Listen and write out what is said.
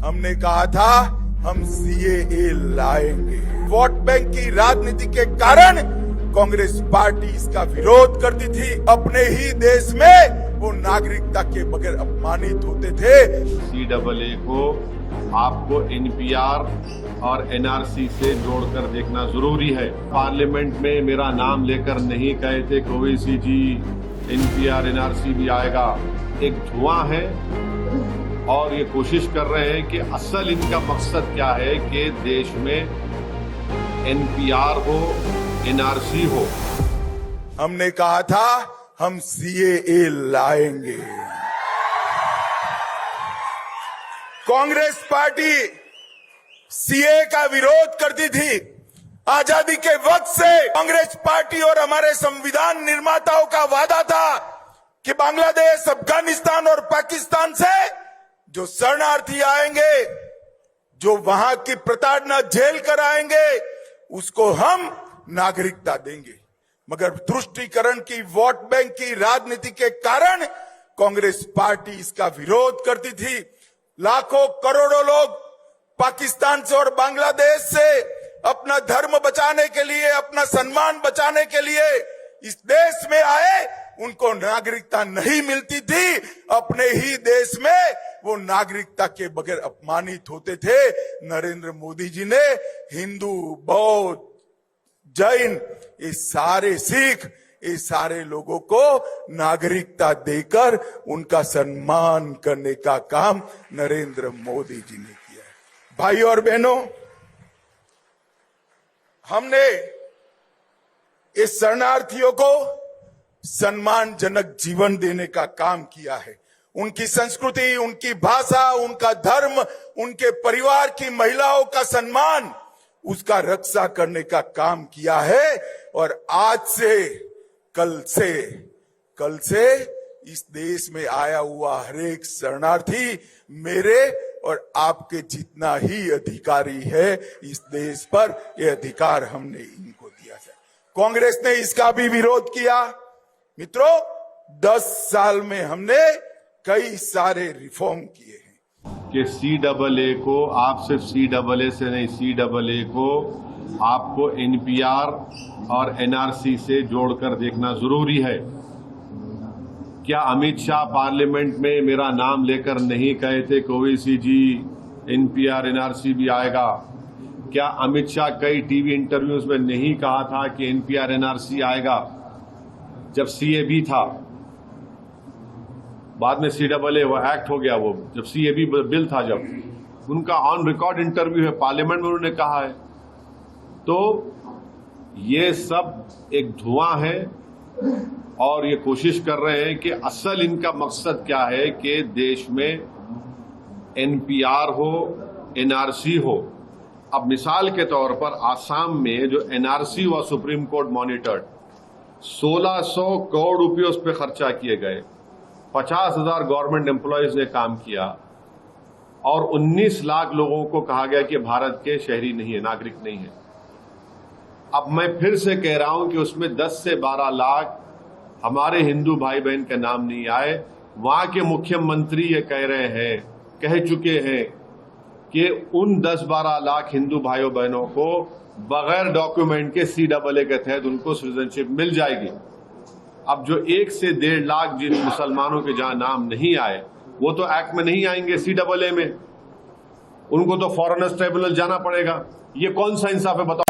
हमने कहा था हम सीएए लाएंगे। वोट बैंक की राजनीति के कारण कांग्रेस पार्टी इसका विरोध करती थी। अपने ही देश में वो नागरिकता के बगैर अपमानित होते थे। सीएए को आपको एनपीआर और एनआरसी से जोड़कर देखना जरूरी है। पार्लियामेंट में मेरा नाम लेकर नहीं कहे थे कि ओवैसी जी एनपीआर एनआरसी भी आएगा। एक धुआं है और ये कोशिश कर रहे हैं कि असल इनका मकसद क्या है कि देश में एनपीआर हो, एनआरसी हो। हमने कहा था हम सीएए लाएंगे। कांग्रेस पार्टी सीएए का विरोध करती थी। आजादी के वक्त से कांग्रेस पार्टी और हमारे संविधान निर्माताओं का वादा था कि बांग्लादेश, अफगानिस्तान और पाकिस्तान से जो शरणार्थी आएंगे, जो वहां की प्रताड़ना झेल कर आएंगे, उसको हम नागरिकता देंगे। मगर तुष्टीकरण की, वोट बैंक की राजनीति के कारण कांग्रेस पार्टी इसका विरोध करती थी। लाखों करोड़ों लोग पाकिस्तान से और बांग्लादेश से अपना धर्म बचाने के लिए, अपना सम्मान बचाने के लिए इस देश में आए। उनको नागरिकता नहीं मिलती थी। अपने ही देश में वो नागरिकता के बगैर अपमानित होते थे। नरेंद्र मोदी जी ने हिंदू, बौद्ध, जैन, ये सारे सिख, ये सारे लोगों को नागरिकता देकर उनका सम्मान करने का काम नरेंद्र मोदी जी ने किया है। भाई और बहनों, हमने इस शरणार्थियों को सम्मानजनक जीवन देने का काम किया है। उनकी संस्कृति, उनकी भाषा, उनका धर्म, उनके परिवार की महिलाओं का सम्मान, उसका रक्षा करने का काम किया है। और आज से, कल से इस देश में आया हुआ हर एक शरणार्थी मेरे और आपके जितना ही अधिकारी है इस देश पर, ये अधिकार हमने इनको दिया है। कांग्रेस ने इसका भी विरोध किया। मित्रों, 10 साल में हमने कई सारे रिफॉर्म किए हैं कि सीएए को आप सिर्फ सीएए से नहीं, सीएए को आपको एनपीआर और एनआरसी से जोड़कर देखना जरूरी है। क्या अमित शाह पार्लियामेंट में मेरा नाम लेकर नहीं कहे थे कि ओवैसी जी एनपीआर एनआरसी भी आएगा? क्या अमित शाह कई टीवी इंटरव्यूज में नहीं कहा था कि एनपीआर एनआरसी आएगा जब सीएबी था? बाद में सीएए वो एक्ट हो गया। वो जब सीएबी बिल था, जब उनका ऑन रिकॉर्ड इंटरव्यू है, पार्लियामेंट में उन्होंने कहा है। तो ये सब एक धुआं है और ये कोशिश कर रहे हैं कि असल इनका मकसद क्या है कि देश में एनपीआर हो, एनआरसी हो। अब मिसाल के तौर पर आसाम में जो एनआरसी हुआ, सुप्रीम कोर्ट मॉनिटर्ड, 1600 करोड़ रुपए उस पर खर्चा किए गए। 50,000 गवर्नमेंट एम्प्लॉयज ने काम किया और 19 लाख लोगों को कहा गया कि भारत के शहरी नहीं है, नागरिक नहीं है। अब मैं फिर से कह रहा हूं कि उसमें 10 से 12 लाख हमारे हिंदू भाई बहन के नाम नहीं आए। वहां के मुख्यमंत्री ये कह चुके हैं कि उन 10-12 लाख हिंदू भाइयों बहनों को बगैर डॉक्यूमेंट के सीएए के तहत उनको सिटीजनशिप मिल जाएगी। अब जो 1 से 1.5 लाख जिन मुसलमानों के जहां नाम नहीं आए, वो तो एक्ट में नहीं आएंगे, सीएए में। उनको तो फॉरेनर्स ट्राइब्यूनल जाना पड़ेगा। ये कौन सा इंसाफ है बताओ?